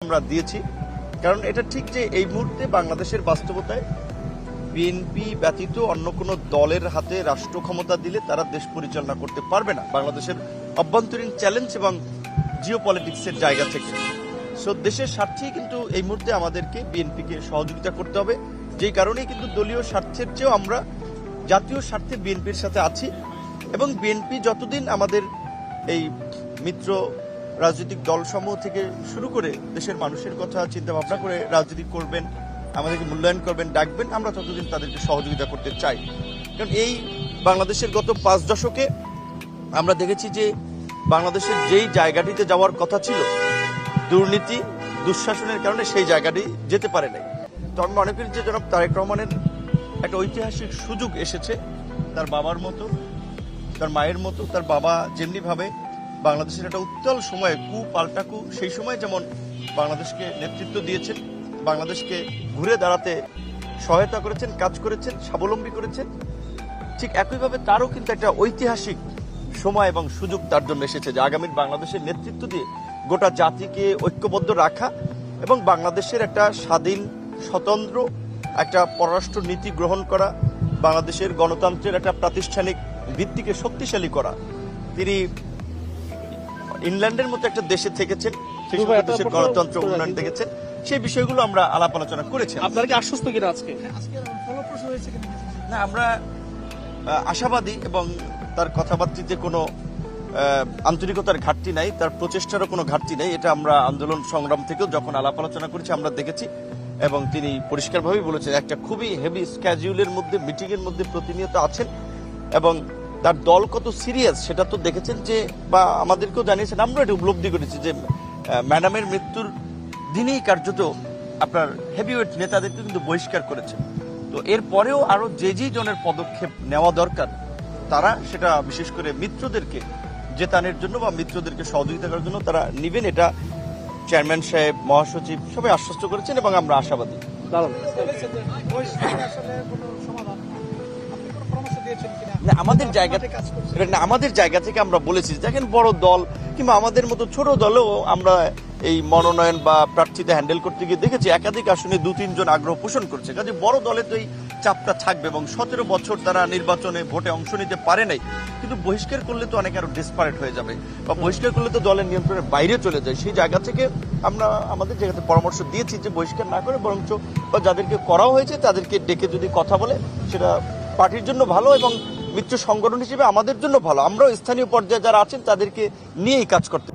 আমরা দিয়েছি। কারণ এটা ঠিক যে এই মুহূর্তে বাংলাদেশের বাস্তবতায় বিএনপি ব্যতীত অন্য কোনো দলের হাতে রাষ্ট্র ক্ষমতা দিলে তারা দেশ পরিচালনা করতে পারবে না বাংলাদেশের অভ্যন্তরীণ চ্যালেঞ্জ এবং জিও পলিটিক্সের জায়গা থেকে। সো দেশের স্বার্থেই কিন্তু এই মুহূর্তে আমাদেরকে বিএনপিকে সহযোগিতা করতে হবে, যেই কারণেই কিন্তু দলীয় স্বার্থের চেয়েও আমরা জাতীয় স্বার্থে বিএনপির সাথে আছি। এবং বিএনপি যতদিন আমাদের এই মিত্র রাজনৈতিক দলসমূহ থেকে শুরু করে দেশের মানুষের কথা চিন্তা ভাবনা করে রাজনীতি করবেন, আমাদেরকে মূল্যায়ন করবেন, ডাকবেন, আমরা ততদিন তাদেরকে সহযোগিতা করতে চাই। কারণ এই বাংলাদেশের গত 5 দশকে আমরা দেখেছি যে বাংলাদেশের যেই জায়গাটিতে যাওয়ার কথা ছিল দুর্নীতি দুঃশাসনের কারণে সেই জায়গাটি যেতে পারে নাই। তো আমি মনে করি যে জনাব তারেক রহমানের একটা ঐতিহাসিক সুযোগ এসেছে, তার বাবার মতো, তার মায়ের মতো, তার বাবা যেমনিভাবে বাংলাদেশের একটা উত্তাল সময়ে পাল্টা কু সেই সময় যেমন বাংলাদেশকে নেতৃত্ব দিয়েছেন, বাংলাদেশকে ঘুরে দাঁড়াতে সহায়তা করেছেন, কাজ করেছেন, স্বাবলম্বী করেছেন, ঠিক একইভাবে তারও কিন্তু একটা ঐতিহাসিক সময় এবং সুযোগ তার জন্য এসেছে যে আগামীর বাংলাদেশের নেতৃত্ব দিয়ে গোটা জাতিকে ঐক্যবদ্ধ রাখা এবং বাংলাদেশের একটা স্বাধীন স্বতন্ত্র একটা পররাষ্ট্র নীতি গ্রহণ করা, বাংলাদেশের গণতন্ত্রের একটা প্রাতিষ্ঠানিক ভিত্তিকে শক্তিশালী করা। তিনি ইংল্যান্ডের মতো একটা দেশে থেকেছেন, সেই সময় দেশের গণতন্ত্র উন্নয়ন দেখেছেন, সেই বিষয়গুলো আমরা আলাপ আলোচনা করেছি। আপনারা কি আশ্বস্ত কিনা আজকে? না, আমরা আশাবাদী এবং তার কথাবার্তাতে কোনো আন্তরিকতার ঘাটতি নাই, তার প্রচেষ্টারও কোনো ঘাটতি নেই। এটা আমরা আন্দোলন সংগ্রাম থেকেও যখন আলাপ আলোচনা করেছি আমরা দেখেছি এবং তিনি পরিষ্কারভাবেই বলেছেন একটা খুবই হেভি স্ক্যাজুলের মধ্যে মিটিংয়ের মধ্যে প্রতিনিয়ত আছেন এবং তার দল কত সিরিয়াস সেটা তো দেখেছেন যে, বা আমাদেরকেও জানিয়েছেন, আমরা এটা উপলব্ধি করেছি যে ম্যাডামের মৃত্যুর দিনেই কার্যত আপনার হেভিওয়েট নেতাদেরকে কিন্তু বহিষ্কার করেছেন। তো এরপরেও আরো যে জনের পদক্ষেপ নেওয়া দরকার তারা সেটা বিশেষ করে মিত্রদেরকে জেতানোর জন্য বা মিত্রদেরকে সহযোগিতা করার জন্য তারা নিবেন, এটা চেয়ারম্যান সাহেব, মহাসচিব সবাই আশ্বস্ত করেছেন এবং আমরা আশাবাদী। আমাদের জায়গা থেকে আমরা বলেছি, দেখেন বড় দল কিংবা আমাদের মতো ছোট দলেও আমরা এই মনোনয়ন বা প্রার্থীতা হ্যান্ডেল করতে গিয়ে দেখেছি একাধিক আসনে 2-3 জন আগ্রহ পোষণ করছে। কাজে বড় দলে তো এই চাপটা থাকবে এবং 17 বছর তারা নির্বাচনে ভোটে অংশ নিতে পারে নাই, কিন্তু বহিষ্কার করলে তো অনেক আরো ডেসপারেট হয়ে যাবে বা বহিষ্কার করলে তো দলের নিয়ন্ত্রণের বাইরে চলে যায়। সেই জায়গা থেকে আমরা আমাদের জায়গাতে পরামর্শ দিয়েছি যে বহিষ্কার না করে বরঞ্চ বা যাদেরকে করা হয়েছে তাদেরকে ডেকে যদি কথা বলে সেটা পার্টির জন্য ভালো এবং মিত্র সংগঠন হিসেবে আমাদের জন্য ভালো। আমরাও স্থানীয় পর্যায়ে যারা আছেন তাদেরকে নিয়েই কাজ করতে